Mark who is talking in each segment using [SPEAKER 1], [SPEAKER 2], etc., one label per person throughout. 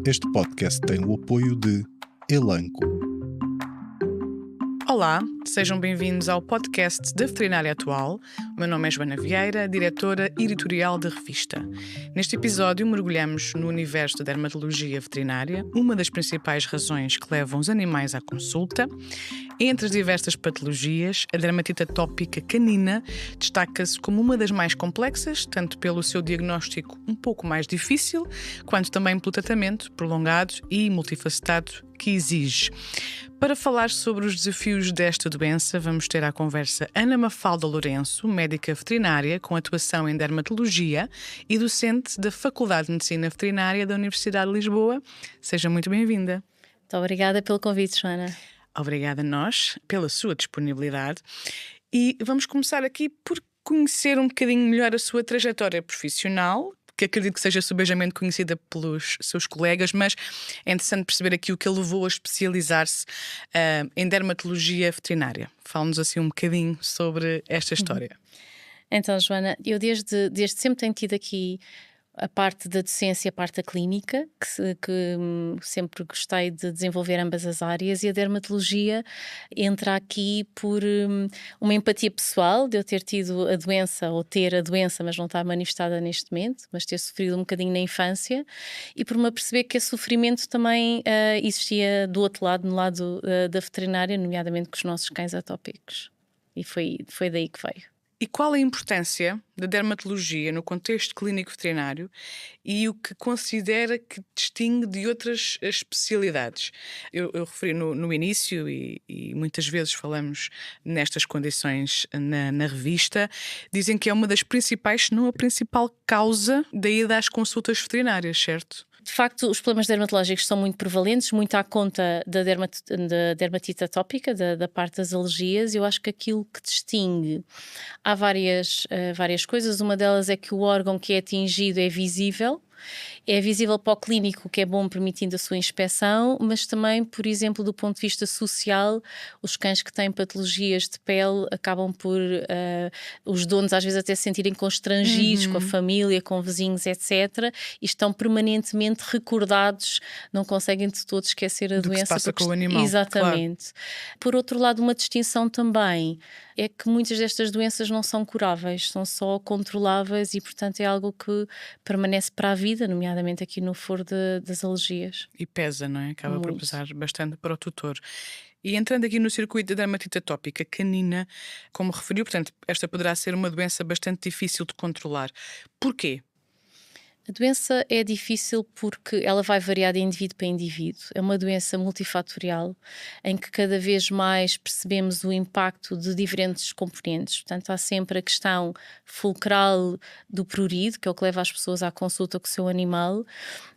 [SPEAKER 1] Este podcast tem o apoio de Elanco.
[SPEAKER 2] Olá, sejam bem-vindos ao podcast da Veterinária Atual. O meu nome é Joana Vieira, diretora editorial da revista. Neste episódio mergulhamos no universo da dermatologia veterinária, uma das principais razões que levam os animais à consulta. Entre as diversas patologias, a dermatite atópica canina destaca-se como uma das mais complexas, tanto pelo seu diagnóstico um pouco mais difícil, quanto também pelo tratamento prolongado e multifacetado que exige. Para falar sobre os desafios desta doença, vamos ter à conversa Ana Mafalda Lourenço, médica veterinária com atuação em dermatologia e docente da Faculdade de Medicina Veterinária da Universidade de Lisboa. Seja muito bem-vinda.
[SPEAKER 3] Muito obrigada pelo convite, Joana.
[SPEAKER 2] Obrigada a nós pela sua disponibilidade. E vamos começar aqui por conhecer um bocadinho melhor a sua trajetória profissional, que acredito que seja subejamente conhecida pelos seus colegas, mas é interessante perceber aqui o que a levou a especializar-se em dermatologia veterinária. Fala-nos assim um bocadinho sobre esta história.
[SPEAKER 3] Então, Joana, eu desde sempre tenho tido aqui a parte da docência e a parte da clínica, que sempre gostei de desenvolver ambas as áreas, e a dermatologia entra aqui por uma empatia pessoal, de eu ter tido a doença, ou ter a doença, mas não estar manifestada neste momento, mas ter sofrido um bocadinho na infância, e por me aperceber que esse sofrimento também existia do outro lado, no lado da veterinária, nomeadamente com os nossos cães atópicos. E foi daí que veio.
[SPEAKER 2] E qual a importância da dermatologia no contexto clínico veterinário e o que considera que distingue de outras especialidades? Eu referi no início e muitas vezes falamos nestas condições na revista, dizem que é uma das principais, se não a principal causa da ida às consultas veterinárias, certo?
[SPEAKER 3] De facto, os problemas dermatológicos são muito prevalentes, muito à conta da dermatite atópica, da parte das alergias. Eu acho que aquilo que distingue, há várias coisas. Uma delas é que o órgão que é atingido é visível para o clínico, que é bom, permitindo a sua inspeção, mas também, por exemplo, do ponto de vista social, os cães que têm patologias de pele acabam por os donos às vezes até se sentirem constrangidos com a família, com vizinhos, etc. E estão permanentemente recordados, não conseguem de todo esquecer a
[SPEAKER 2] do
[SPEAKER 3] doença.
[SPEAKER 2] Que se passa com o animal.
[SPEAKER 3] Exatamente.
[SPEAKER 2] Claro.
[SPEAKER 3] Por outro lado, uma distinção também é que muitas destas doenças não são curáveis, são só controláveis e, portanto, é algo que permanece para a vida, nomeadamente aqui no foro das alergias.
[SPEAKER 2] E pesa, não é? Acaba
[SPEAKER 3] Muito.
[SPEAKER 2] por pesar bastante para o tutor. E entrando aqui no circuito da dermatite atópica canina, como referiu, portanto, esta poderá ser uma doença bastante difícil de controlar. Porquê?
[SPEAKER 3] A doença é difícil porque ela vai variar de indivíduo para indivíduo. É uma doença multifatorial em que cada vez mais percebemos o impacto de diferentes componentes. Portanto, há sempre a questão fulcral do prurido, que é o que leva as pessoas à consulta com o seu animal,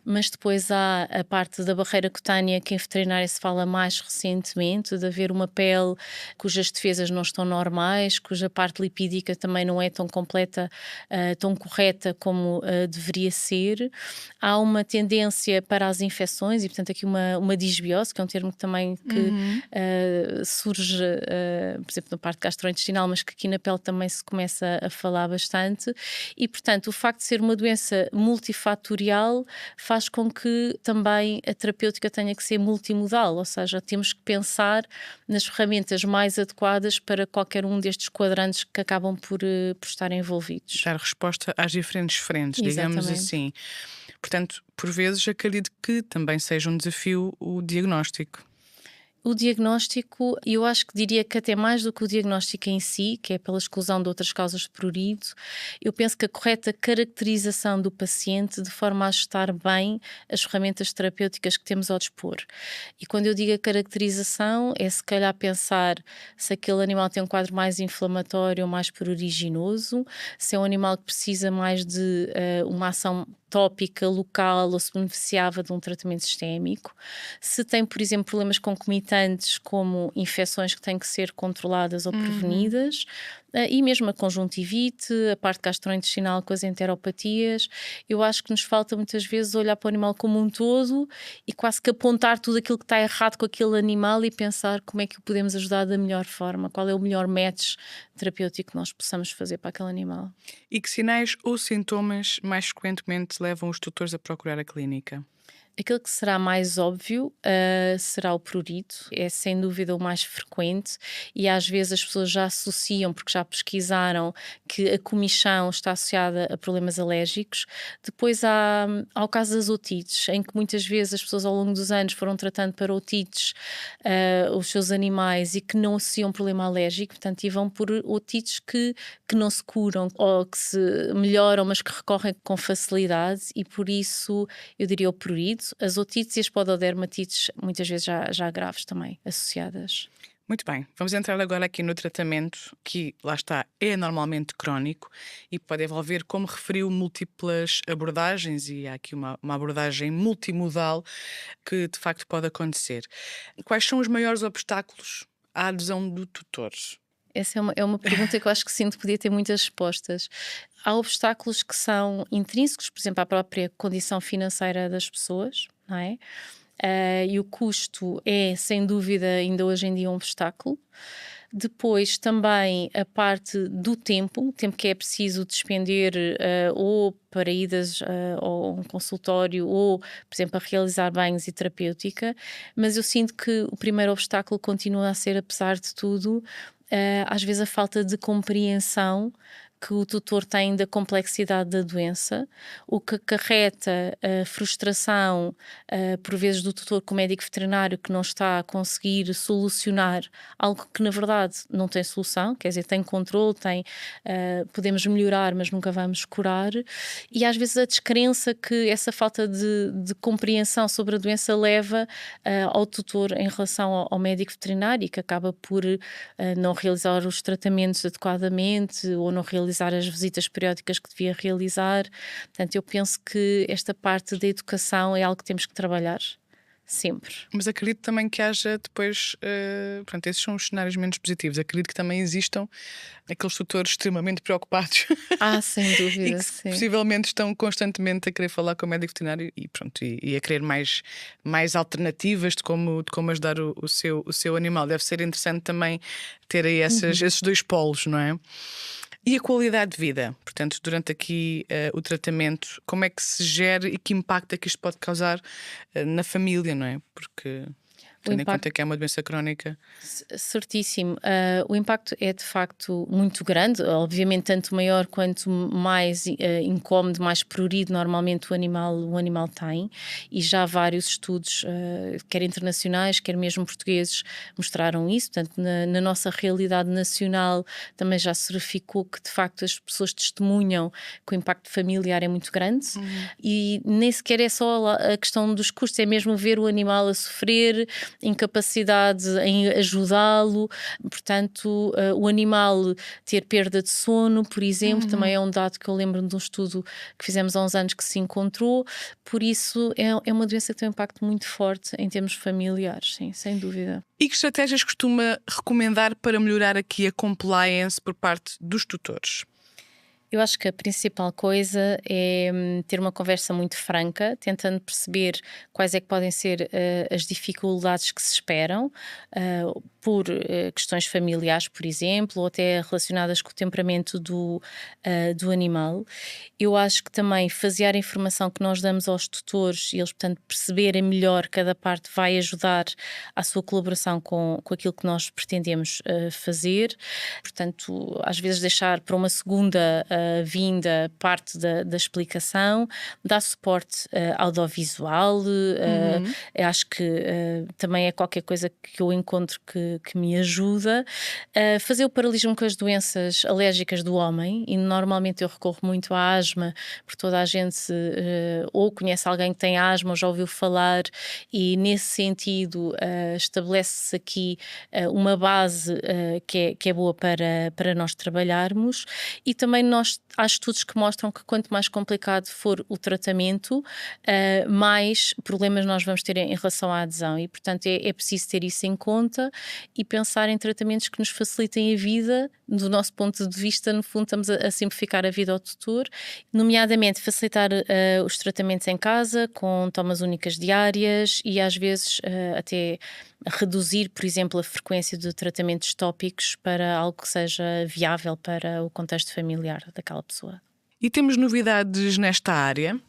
[SPEAKER 3] mas depois há a parte da barreira cutânea, que em veterinária se fala mais recentemente, de haver uma pele cujas defesas não estão normais, cuja parte lipídica também não é tão completa, tão correta como deveria ser. Há uma tendência para as infecções e, portanto, aqui uma disbiose, que é um termo que também surge, por exemplo, na parte gastrointestinal, mas que aqui na pele também se começa a falar bastante. E, portanto, o facto de ser uma doença multifatorial faz com que também a terapêutica tenha que ser multimodal, ou seja, temos que pensar nas ferramentas mais adequadas para qualquer um destes quadrantes que acabam por estar envolvidos.
[SPEAKER 2] Dar resposta às diferentes frentes, digamos assim. Portanto, por vezes acredito que também seja um desafio o diagnóstico.
[SPEAKER 3] O diagnóstico, eu acho que diria que até mais do que o diagnóstico em si, que é pela exclusão de outras causas de prurido, eu penso que a correta caracterização do paciente de forma a ajustar bem as ferramentas terapêuticas que temos ao dispor. E quando eu digo a caracterização, é se calhar pensar se aquele animal tem um quadro mais inflamatório ou mais pruriginoso, se é um animal que precisa mais de uma ação tópica, local, ou se beneficiava de um tratamento sistémico, se tem, por exemplo, problemas concomitantes como infecções que têm que ser controladas ou prevenidas, e mesmo a conjuntivite, a parte gastrointestinal com as enteropatias. Eu acho que nos falta muitas vezes olhar para o animal como um todo e quase que apontar tudo aquilo que está errado com aquele animal e pensar como é que o podemos ajudar da melhor forma, qual é o melhor match terapêutico que nós possamos fazer para aquele animal.
[SPEAKER 2] E que sinais ou sintomas mais frequentemente levam os tutores a procurar a clínica?
[SPEAKER 3] Aquilo que será mais óbvio, será o prurido, é sem dúvida o mais frequente e às vezes as pessoas já associam, porque já pesquisaram, que a comichão está associada a problemas alérgicos. Depois há o caso das otites, em que muitas vezes as pessoas ao longo dos anos foram tratando para otites os seus animais e que não associam um problema alérgico, portanto, e vão por otites que não se curam ou que se melhoram, mas que recorrem com facilidade e por isso eu diria o prurido. As otites e as pododermatites, muitas vezes já graves também associadas.
[SPEAKER 2] Muito bem, vamos entrar agora aqui no tratamento que, lá está, é normalmente crónico e pode envolver, como referiu, múltiplas abordagens e há aqui uma abordagem multimodal que de facto pode acontecer. Quais são os maiores obstáculos à adesão do tutor?
[SPEAKER 3] Essa é uma pergunta que eu acho que sim, podia ter muitas respostas. Há obstáculos que são intrínsecos, por exemplo, à própria condição financeira das pessoas, não é? E o custo é, sem dúvida, ainda hoje em dia um obstáculo. Depois também a parte do tempo, o tempo que é preciso despender ou para idas a um consultório ou, por exemplo, a realizar banhos e terapêutica, mas eu sinto que o primeiro obstáculo continua a ser, apesar de tudo, às vezes a falta de compreensão que o tutor tem da complexidade da doença, o que acarreta a frustração, por vezes, do tutor com o médico veterinário que não está a conseguir solucionar algo que, na verdade, não tem solução, quer dizer, tem controle, podemos melhorar, mas nunca vamos curar, e às vezes a descrença que essa falta de compreensão sobre a doença leva ao tutor em relação ao médico veterinário, que acaba por não realizar os tratamentos adequadamente ou não realizar as visitas periódicas que devia realizar. Portanto, eu penso que esta parte da educação é algo que temos que trabalhar sempre.
[SPEAKER 2] Mas acredito também que haja depois, pronto, esses são os cenários menos positivos. Acredito que também existam aqueles tutores extremamente preocupados
[SPEAKER 3] Sem
[SPEAKER 2] e
[SPEAKER 3] dúvida,
[SPEAKER 2] que
[SPEAKER 3] sim.
[SPEAKER 2] possivelmente estão constantemente a querer falar com o médico veterinário e pronto, e a querer mais alternativas de como ajudar o seu animal. Deve ser interessante também ter aí esses dois polos, não é? E a qualidade de vida? Portanto, durante aqui o tratamento, como é que se gera e que impacto é que isto pode causar na família, não é? Porque, tendo em conta que é uma doença crónica.
[SPEAKER 3] Certíssimo. O impacto é de facto muito grande, obviamente tanto maior quanto mais incómodo, mais prurido normalmente o animal tem, e já vários estudos, quer internacionais, quer mesmo portugueses, mostraram isso. Portanto, na nossa realidade nacional também já se verificou que de facto as pessoas testemunham que o impacto familiar é muito grande e nem sequer é só a questão dos custos, é mesmo ver o animal a sofrer, incapacidade em ajudá-lo, portanto, o animal ter perda de sono, por exemplo, também é um dado que eu lembro de um estudo que fizemos há uns anos que se encontrou, por isso é uma doença que tem um impacto muito forte em termos familiares, sim, sem dúvida.
[SPEAKER 2] E que estratégias costuma recomendar para melhorar aqui a compliance por parte dos tutores?
[SPEAKER 3] Eu acho que a principal coisa é ter uma conversa muito franca, tentando perceber quais é que podem ser as dificuldades que se esperam, por questões familiares, por exemplo, ou até relacionadas com o temperamento do animal. Eu acho que também fasear a informação que nós damos aos tutores e eles, portanto, perceberem melhor cada parte vai ajudar à sua colaboração com aquilo que nós pretendemos fazer. Portanto, às vezes deixar para uma segunda vinda parte da explicação, dar suporte audiovisual, acho que também é qualquer coisa que eu encontro que me ajuda. Fazer o paralelismo com as doenças alérgicas do homem, e normalmente eu recorro muito à asma, porque toda a gente ou conhece alguém que tem asma ou já ouviu falar, e nesse sentido estabelece-se aqui uma base que é boa para nós trabalharmos, e também há estudos que mostram que quanto mais complicado for o tratamento, mais problemas nós vamos ter em relação à adesão, e portanto é preciso ter isso em conta e pensar em tratamentos que nos facilitem a vida. Do nosso ponto de vista, no fundo, estamos a simplificar a vida ao tutor, nomeadamente facilitar os tratamentos em casa, com tomas únicas diárias e às vezes até reduzir, por exemplo, a frequência de tratamentos tópicos para algo que seja viável para o contexto familiar daquela pessoa.
[SPEAKER 2] E temos novidades nesta área?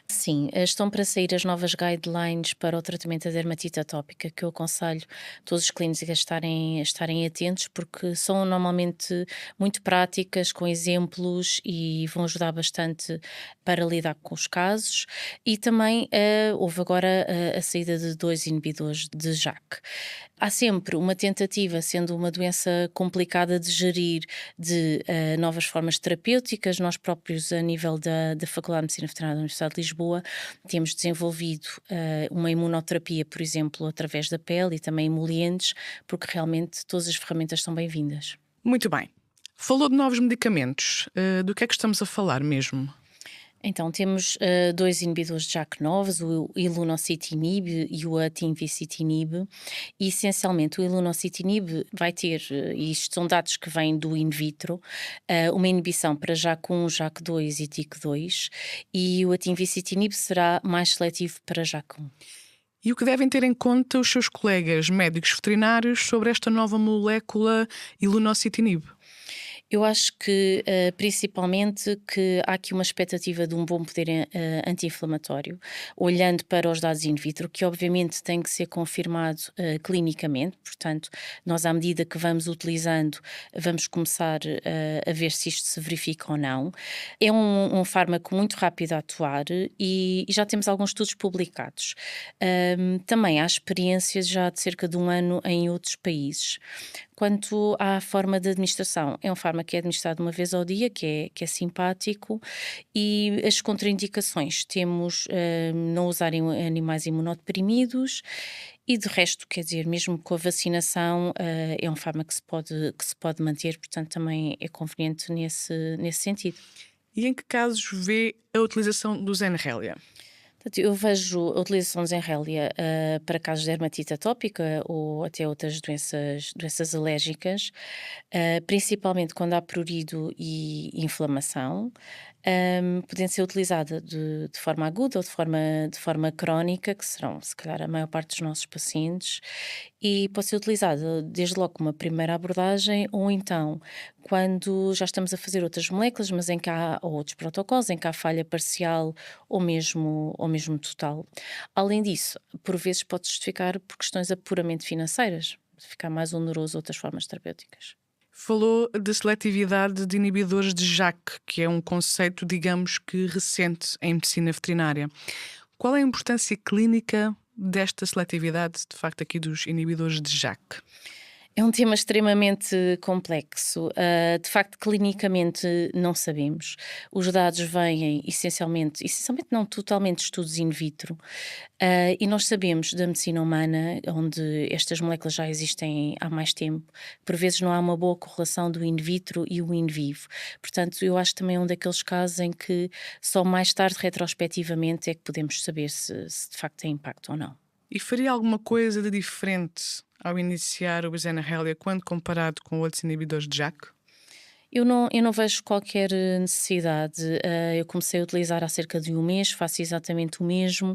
[SPEAKER 3] Sim, estão para sair as novas guidelines para o tratamento da dermatite atópica, que eu aconselho todos os clientes a estarem atentos, porque são normalmente muito práticas, com exemplos e vão ajudar bastante para lidar com os casos. E também houve agora a saída de 2 inibidores de JAK. Há sempre uma tentativa, sendo uma doença complicada de gerir, de novas formas terapêuticas. Nós próprios, a nível da Faculdade de Medicina Veterinária da Universidade de Lisboa, temos desenvolvido uma imunoterapia, por exemplo, através da pele e também emolientes, porque realmente todas as ferramentas são bem-vindas.
[SPEAKER 2] Muito bem. Falou de novos medicamentos. Do que é que estamos a falar mesmo?
[SPEAKER 3] Então, temos 2 inibidores de JAK novos, o ilunocitinib e o atinvicitinib, e essencialmente o ilunocitinib vai ter, e isto são dados que vêm do in vitro, uma inibição para JAK1, JAK2 e TYK2, e o atinvicitinib será mais seletivo para JAK1.
[SPEAKER 2] E o que devem ter em conta os seus colegas médicos veterinários sobre esta nova molécula ilunocitinib?
[SPEAKER 3] Eu acho que, principalmente, que há aqui uma expectativa de um bom poder anti-inflamatório, olhando para os dados in vitro, que obviamente tem que ser confirmado clinicamente. Portanto, nós, à medida que vamos utilizando, vamos começar a ver se isto se verifica ou não. É um fármaco muito rápido a atuar e já temos alguns estudos publicados. Também há experiências já de cerca de 1 ano em outros países. Quanto à forma de administração, é um fármaco que é administrado uma vez ao dia, que é simpático, e as contraindicações temos não usar em animais imunodeprimidos e de resto, quer dizer, mesmo com a vacinação, é um fármaco que se pode manter, portanto também é conveniente nesse sentido.
[SPEAKER 2] E em que casos vê a utilização do Zenrelia?
[SPEAKER 3] Eu vejo a utilização de Zenrelia para casos de dermatite atópica ou até outras doenças alérgicas, principalmente quando há prurido e inflamação, podendo ser utilizada de forma aguda ou de forma crónica, que serão, se calhar, a maior parte dos nossos pacientes, e pode ser utilizada desde logo como uma primeira abordagem ou então quando já estamos a fazer outras moléculas, mas em que há ou outros protocolos, em que há falha parcial ou mesmo total. Além disso, por vezes pode justificar por questões puramente financeiras, ficar mais oneroso outras formas terapêuticas.
[SPEAKER 2] Falou da seletividade de inibidores de JAK, que é um conceito, digamos que recente em medicina veterinária. Qual é a importância clínica desta seletividade, de facto, aqui dos inibidores de JAK?
[SPEAKER 3] É um tema extremamente complexo. De facto, clinicamente não sabemos. Os dados vêm essencialmente não totalmente, estudos in vitro. E nós sabemos da medicina humana, onde estas moléculas já existem há mais tempo, por vezes não há uma boa correlação do in vitro e o in vivo. Portanto, eu acho também um daqueles casos em que só mais tarde, retrospectivamente, é que podemos saber se de facto tem impacto ou não.
[SPEAKER 2] E faria alguma coisa de diferente ao iniciar o Zenrelia quando comparado com outros inibidores de JAK?
[SPEAKER 3] Eu não vejo qualquer necessidade. Eu comecei a utilizar há cerca de 1 mês, faço exatamente o mesmo.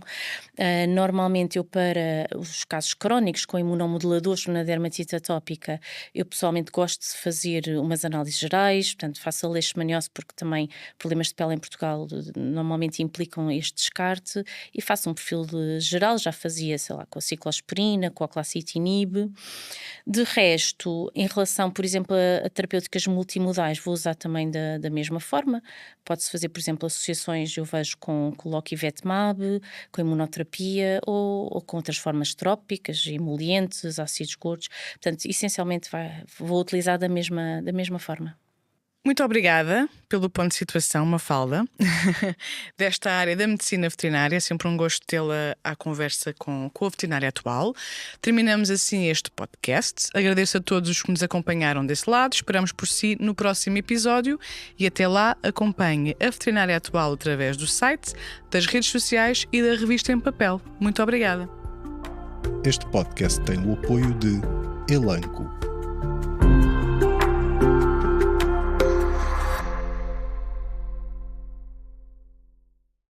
[SPEAKER 3] Normalmente eu, para os casos crónicos com imunomoduladores na dermatite atópica, eu pessoalmente gosto de fazer umas análises gerais, portanto faço a leishmaniose porque também problemas de pele em Portugal normalmente implicam este descarte, e faço um perfil geral, já fazia, sei lá, com a ciclosporina, com a clacitinib. De resto, em relação, por exemplo, a terapêuticas multimodais, vou usar também da mesma forma. Pode-se fazer, por exemplo, associações, eu vejo com o Lokivetimab, com a imunoterapia ou com outras formas trópicas, emolientes, ácidos gordos. Portanto, essencialmente vou utilizar da mesma forma.
[SPEAKER 2] Muito obrigada pelo ponto de situação, Mafalda, desta área da medicina veterinária. É sempre um gosto tê-la à conversa com a veterinária atual. Terminamos assim este podcast. Agradeço a todos os que nos acompanharam desse lado. Esperamos por si no próximo episódio e até lá acompanhe a veterinária atual através do site, das redes sociais e da revista em papel. Muito obrigada.
[SPEAKER 1] Este podcast tem o apoio de Elanco.